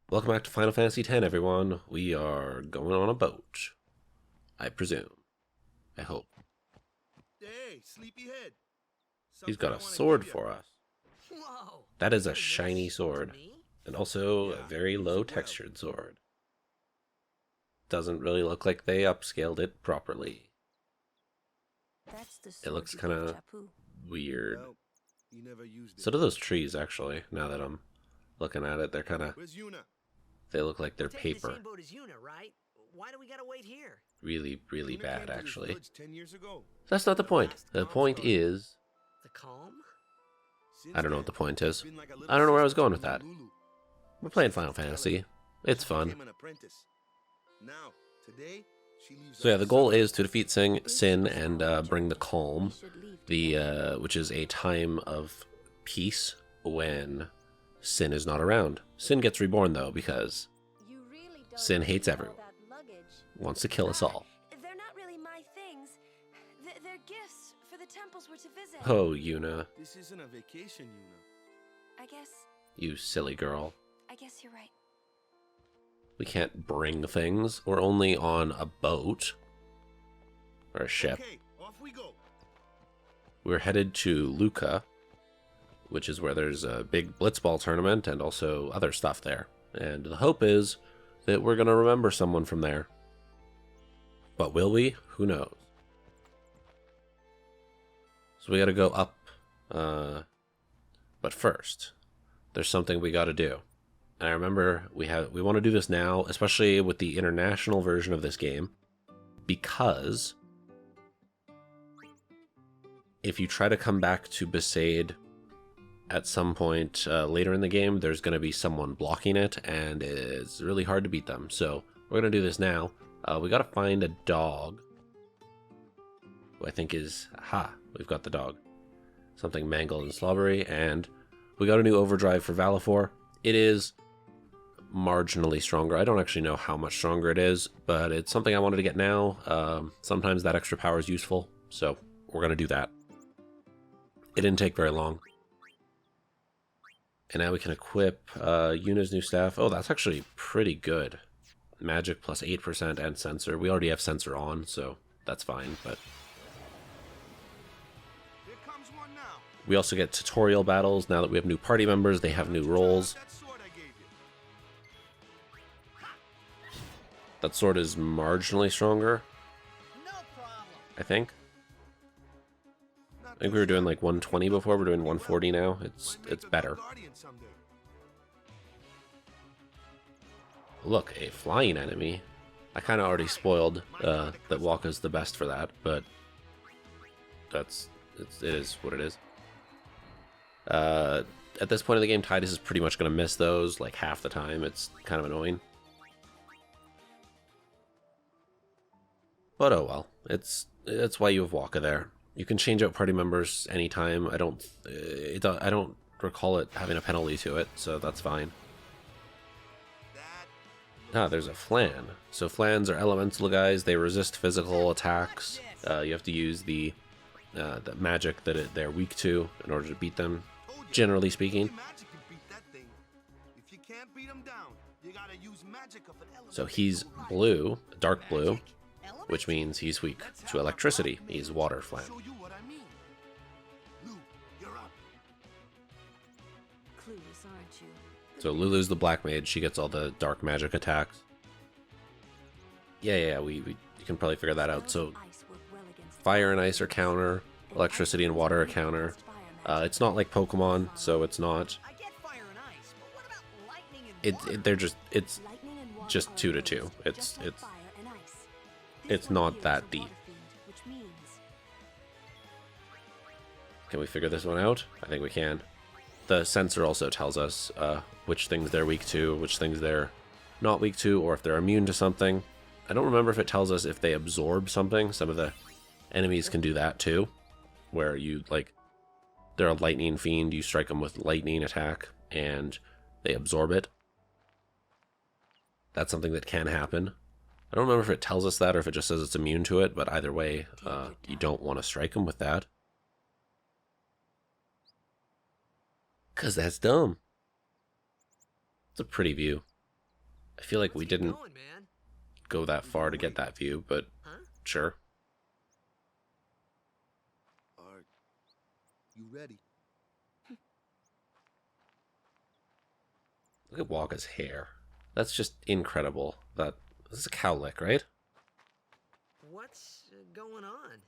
Welcome back to Final Fantasy X, everyone. We are going on a boat. I presume. I hope. Hey, sleepyhead. He's Something got I a wanna sword give ya. for us. Whoa! That is a Giving shiny this sword. To me? And also a Yeah, very use low it well. textured sword. Doesn't really look like they upscaled it properly. That's the It sword looks you kind gave of Chapu. weird. Well, he never used it. So do those trees, actually, now that I'm looking at it. They're kind of, Where's Yuna? they look like they're We're taking paper. the same boat as Yuna, right? Why do we gotta wait here? Really, really Yuna bad, came to this actually. village 10 years ago. That's not the point. last The calm point started. is, The calm? Since I don't know then, what the point she's is. been like a little I don't know where I was sister going to with me that. and Lulu. We're playing She's Final intelligent. Fantasy. It's She fun. became an apprentice. Now, today, she leaves So yeah, us the goal separate. is to defeat Sin and bring the Calm, which is a time of peace when Sin is not around. Sin gets reborn though because Sin hates everyone, wants to kill us all. They're not really my things. They're gifts for the temples we're to visit. Oh, Yuna, This isn't a vacation, Yuna. you silly girl. I guess you're right. We can't bring things. We're only on a boat or a ship. Okay, off we go. We're headed to Luca, which is where there's a big blitzball tournament and also other stuff there. And the hope is that we're going to remember someone from there. But will we? Who knows? So we got to go up. But first, there's something we got to do. And I remember we want to do this now, especially with the international version of this game, because if you try to come back to Besaid at some point later in the game, there's going to be someone blocking it, and it's really hard to beat them. So we're going to do this now. We got to find a dog, who I think is... Aha, we've got the dog. Something mangled and slobbery, and we got a new overdrive for Valifor. It is marginally stronger. I don't actually know how much stronger it is, but it's something I wanted to get now. Sometimes that extra power is useful, so we're going to do that. It didn't take very long. And now we can equip Yuna's new staff. Oh, that's actually pretty good. Magic plus 8% and sensor. We already have sensor on, so that's fine, but... Here comes one now. We also get tutorial battles. Now that we have new party members, they have new roles. That sword I gave you. That sword is marginally stronger, No problem. I think. Not I think we were doing like 120 before. We're doing 140 now. It's Might make a better. good guardian someday. Look, a flying enemy. I kind of already spoiled that Wakka's the best for that, but it is what it is. At this point in the game, Tidus is pretty much going to miss those like half the time. It's kind of annoying. But oh well. That's why you have Wakka there. You can change out party members anytime. I don't recall it having a penalty to it, so that's fine. Ah, there's a Flan. So Flans are elemental guys. They resist physical attacks. You have to use the magic that they're weak to in order to beat them, generally speaking. Magic can beat that thing. If you can't beat him down, you gotta use magic of an element. So he's blue, dark blue, which means he's weak to electricity. He's water Flan. Show you what I mean. Lou, you're up. Clueless, aren't you? So Lulu's the black mage. She gets all the dark magic attacks. Yeah, you can probably figure that out. So Ice work well against fire and ice are counter, electricity and water are counter. It's not like Pokemon, so it's not. I get fire and ice, but what about lightning and It's lightning and water just are 2 to opposed, 2. just like It's fire and ice. it's This one not here is that a deep. water fiend, which means Can we figure this one out? I think we can. The sensor also tells us which things they're weak to, which things they're not weak to, or if they're immune to something. I don't remember if it tells us if they absorb something. Some of the enemies can do that too, where you, like, they're a lightning fiend, you strike them with lightning attack, and they absorb it. That's something that can happen. I don't remember if it tells us that or if it just says it's immune to it, but either way, you don't want to strike them with that. Because that's dumb. It's a pretty view. I feel like we Let's keep didn't going, man. go that far to get that view, but Huh? sure. Are you ready? Look at Waga's hair. That's just incredible. This is a cowlick, right? What's going on?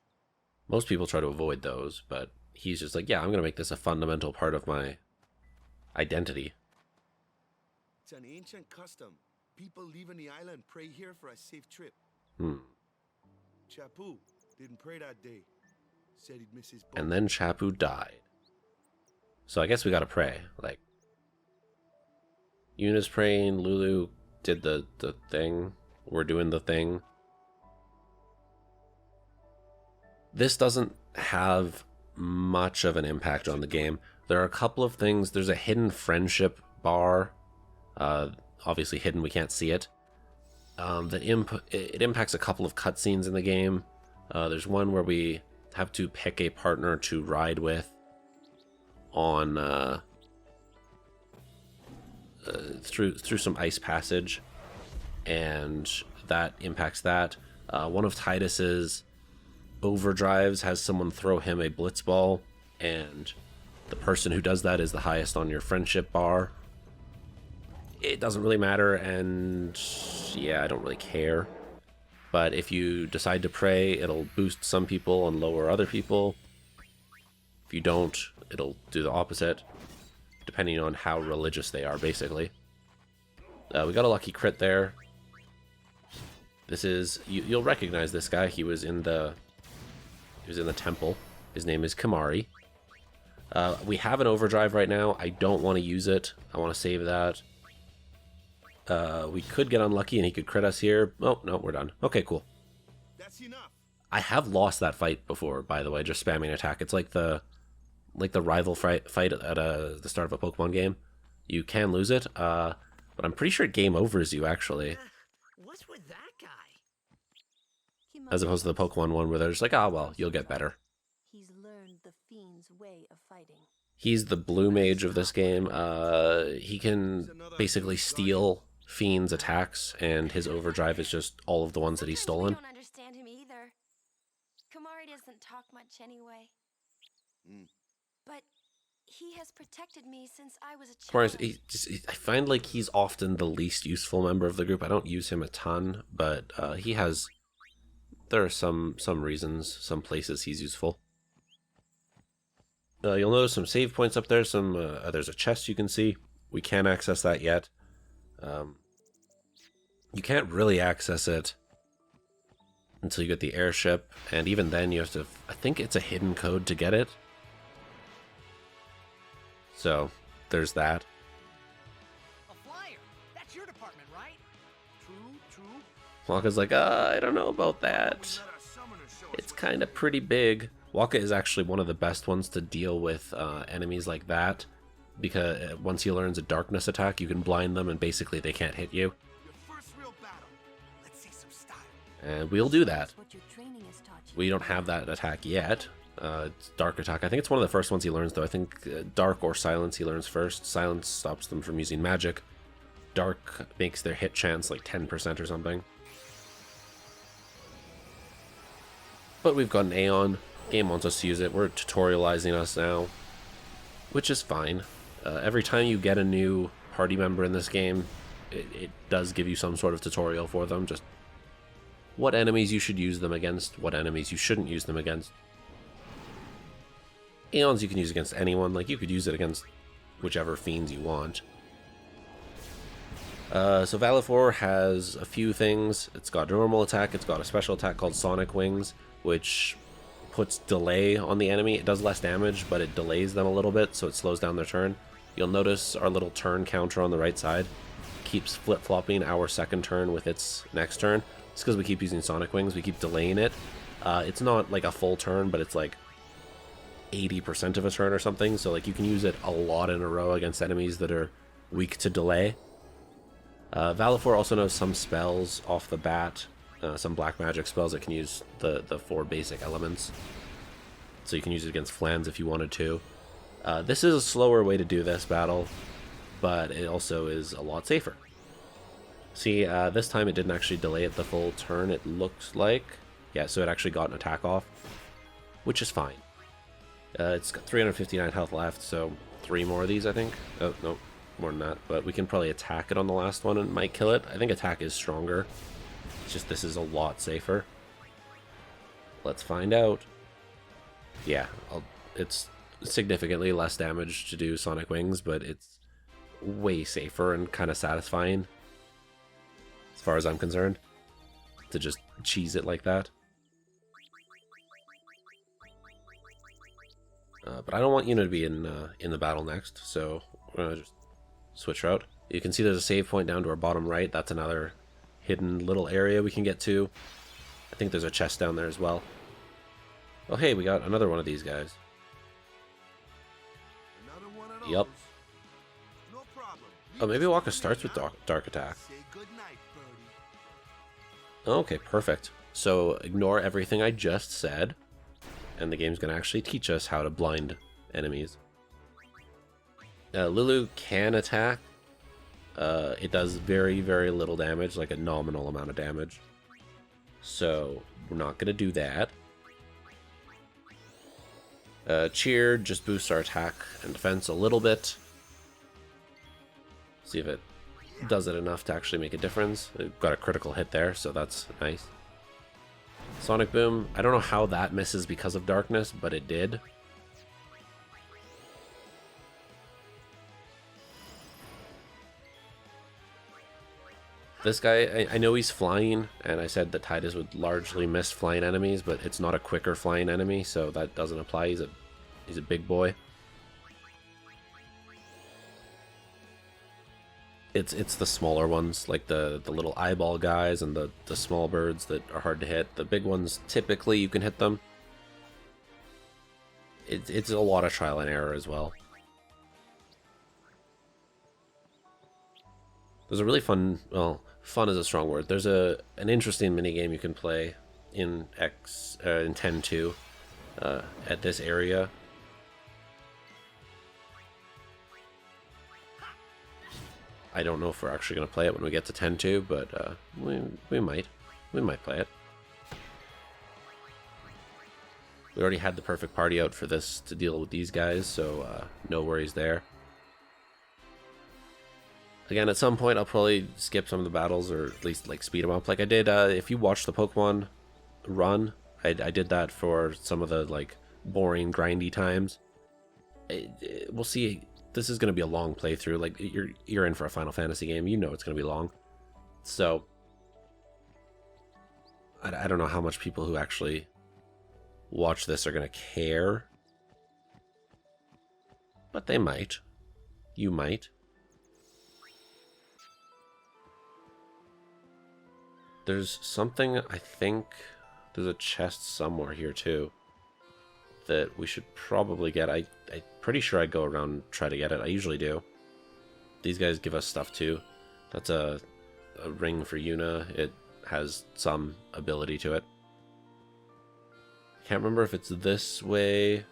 Most people try to avoid those, but he's just like, yeah, I'm going to make this a fundamental part of my identity. It's an ancient custom. People leaving the island pray here for a safe trip. Chapu didn't pray that day. Said he'd miss his boat. And then Chapu died. So I guess we got to pray. Like, Yuna's praying, Lulu did the thing. We're doing the thing. This doesn't have much of an impact on the game. There are a couple of things. There's a hidden friendship bar. Obviously hidden, we can't see it. It impacts a couple of cutscenes in the game. There's one where we have to pick a partner to ride with on through some ice passage, and that impacts that. One of Titus's overdrives has someone throw him a blitz ball, and the person who does that is the highest on your friendship bar. It doesn't really matter, and yeah, I don't really care. But if you decide to pray, it'll boost some people and lower other people. If you don't, it'll do the opposite, depending on how religious they are, basically. We got a lucky crit there. This is, you'll recognize this guy. He was in the temple. His name is Kamari. We have an overdrive right now. I don't want to use it. I want to save that. We could get unlucky and he could crit us here. Oh, no, we're done. Okay, cool. That's enough. I have lost that fight before, by the way, just spamming attack. It's like the rival fight at the start of a Pokemon game. You can lose it, but I'm pretty sure it game overs you, actually. What's with that guy? As opposed to the Pokemon one where they're just like, ah, well, you'll get better. He's learned the fiend's way of fighting. He's the blue mage of this game. He can basically steal Fiend's attacks, and his overdrive is just all of the ones that he's stolen. I don't understand him either. Kamari doesn't talk much anyway. But he has protected me since I was a child. I find like he's often the least useful member of the group. I don't use him a ton, but there are some reasons, some places he's useful. You'll notice some save points up there. There's a chest you can see. We can't access that yet. You can't really access it until you get the airship, and even then you have to, I think it's a hidden code to get it. So, there's that. A flyer. That's your department, right? True. Waka's like, I don't know about that. Let our summoner show us It's what kind of pretty big. Waka is actually one of the best ones to deal with enemies like that, because once he learns a darkness attack, you can blind them and basically they can't hit you. your first real battle. Let's see some style. And we'll do that. That's what your training has taught you. We don't have that attack yet. It's dark attack. I think it's one of the first ones he learns, though. I think dark or silence he learns first. Silence stops them from using magic. Dark makes their hit chance like 10% or something. But we've got an Aeon. Game wants us to use it. We're tutorializing us now, which is fine. Every time you get a new party member in this game, it does give you some sort of tutorial for them. Just what enemies you should use them against, what enemies you shouldn't use them against. Aeons you can use against anyone. Like, you could use it against whichever fiends you want. So Valifor has a few things. It's got a normal attack. It's got a special attack called Sonic Wings, which puts delay on the enemy. It does less damage, but it delays them a little bit, so it slows down their turn. You'll notice our little turn counter on the right side keeps flip-flopping our second turn with its next turn. It's because we keep using Sonic Wings. We keep delaying it. It's not like a full turn, but it's like 80% of a turn or something, so like you can use it a lot in a row against enemies that are weak to delay. Valifor also knows some spells off the bat, some black magic spells that can use the 4 basic elements. So you can use it against Flans if you wanted to. This is a slower way to do this battle, but it also is a lot safer. See, this time it didn't actually delay it the full turn, it looks like. Yeah, so it actually got an attack off, which is fine. It's got 359 health left, so 3 more of these, I think. Oh, no, more than that. But we can probably attack it on the last one and it might kill it. I think attack is stronger. It's just this is a lot safer. Let's find out. Yeah, it's significantly less damage to do Sonic Wings, but it's way safer and kind of satisfying, as far as I'm concerned, to just cheese it like that. But I don't want Yuna to be in the battle next, so we're gonna just switch route. You can see there's a save point down to our bottom right. That's another hidden little area we can get to. I think there's a chest down there as well. Oh hey, we got another one of these guys. Another one of those. Yep. No problem. Oh, maybe Waka starts with Dark Attack. Say goodnight, birdie. Okay, perfect. So ignore everything I just said, and the game's going to actually teach us how to blind enemies. Lulu can attack. It does very, very little damage, like a nominal amount of damage. So we're not going to do that. Cheer just boosts our attack and defense a little bit. See if it does it enough to actually make a difference. It got a critical hit there, so that's nice. Sonic Boom, I don't know how that misses because of darkness, but it did. This guy, I know he's flying, and I said that Tidus would largely miss flying enemies, but it's not a quicker flying enemy, so that doesn't apply. He's a big boy. It's the smaller ones, like the little eyeball guys and the small birds that are hard to hit. The big ones, typically you can hit them. It's a lot of trial and error as well. There's a really fun, well, fun is a strong word. There's an interesting minigame you can play in 10.2 at this area. I don't know if we're actually going to play it when we get to 10.2, but we might. We might play it. We already had the perfect party out for this to deal with these guys, so no worries there. Again, at some point I'll probably skip some of the battles, or at least like speed them up like I did. If you watch the Pokemon run, I did that for some of the like boring, grindy times. We'll see. This is going to be a long playthrough. Like you're in for a Final Fantasy game. You know it's going to be long. So I don't know how much people who actually watch this are going to care, but they might. You might. There's something, I think there's a chest somewhere here too that we should probably get. I'm pretty sure I go around and try to get it. I usually do. These guys give us stuff too. That's a ring for Yuna. It has some ability to it. Can't remember if it's this way.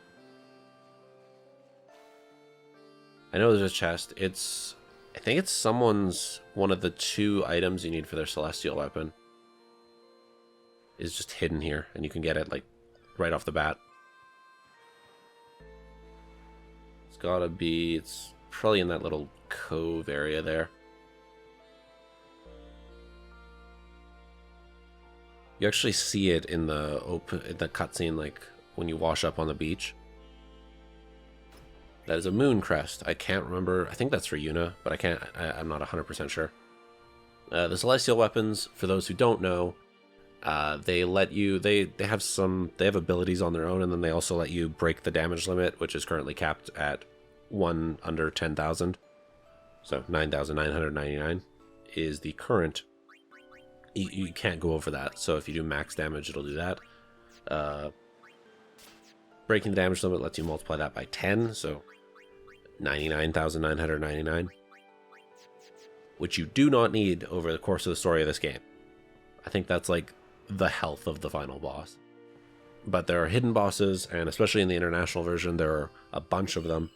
I know there's a chest. I think it's someone's, one of the 2 items you need for their celestial weapon is just hidden here, and you can get it like right off the bat. It's probably in that little cove area there. You actually see it in the cutscene, like when you wash up on the beach. That is a moon crest. I can't remember. I think that's for Yuna, but I'm not 100% sure. The celestial weapons, for those who don't know, they let you. They have abilities on their own, and then they also let you break the damage limit, which is currently capped at 1 under 10,000. So 9,999 is the current. You can't go over that. So if you do max damage, it'll do that. Breaking the damage limit lets you multiply that by 10, so 99,999, which you do not need over the course of the story of this game. I think that's like the health of the final boss. But there are hidden bosses, and especially in the international version, there are a bunch of them.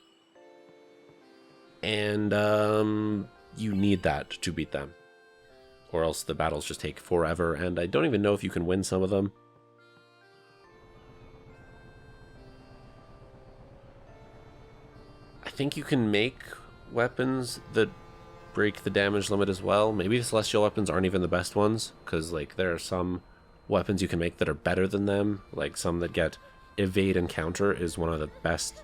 And you need that to beat them. or else the battles just take forever, and I don't even know if you can win some of them. I think you can make weapons that break the damage limit as well. Maybe the celestial weapons aren't even the best ones, because like there are some weapons you can make that are better than them, like some that get evade and counter is one of the best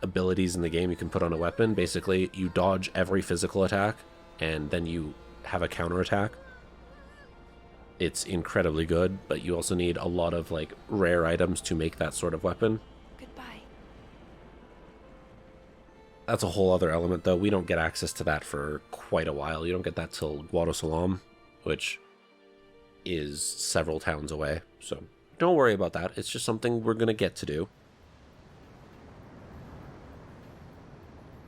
abilities in the game you can put on a weapon. Basically, you dodge every physical attack, and then you have a counter attack. It's incredibly good, but you also need a lot of like rare items to make that sort of weapon. Goodbye. That's a whole other element, though. We don't get access to that for quite a while. You don't get that till Guadosalam, which is several towns away. So don't worry about that. It's just something we're going to get to do.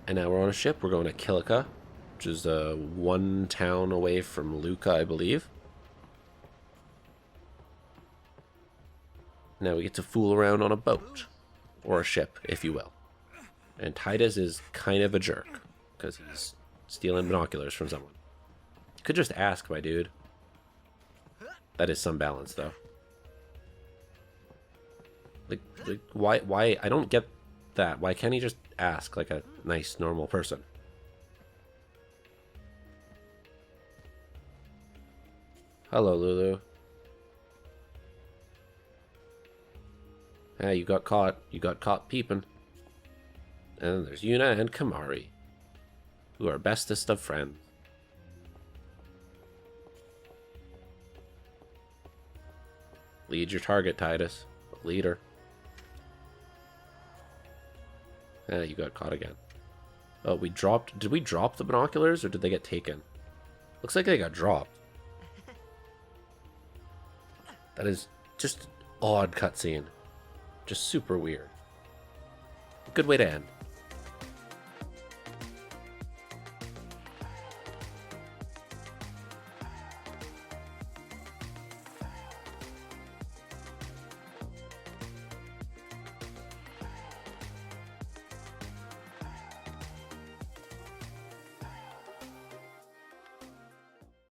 And now we're on a ship. We're going to Kilika, which is one town away from Luca, I believe. Now we get to fool around on a boat, or a ship, if you will. And Titus is kind of a jerk, because he's stealing binoculars from someone. You could just ask, my dude. That is some balance, though. Like why? I don't get that. Why can't he just ask like a nice, normal person? Hello, Lulu. Ah, you got caught. You got caught peeping. And there's Yuna and Kamari, who are bestest of friends. Lead your target, Titus. Lead her. Ah, you got caught again. Oh, we dropped... Did we drop the binoculars, or did they get taken? Looks like they got dropped. That is just odd cutscene. Just super weird. Good way to end.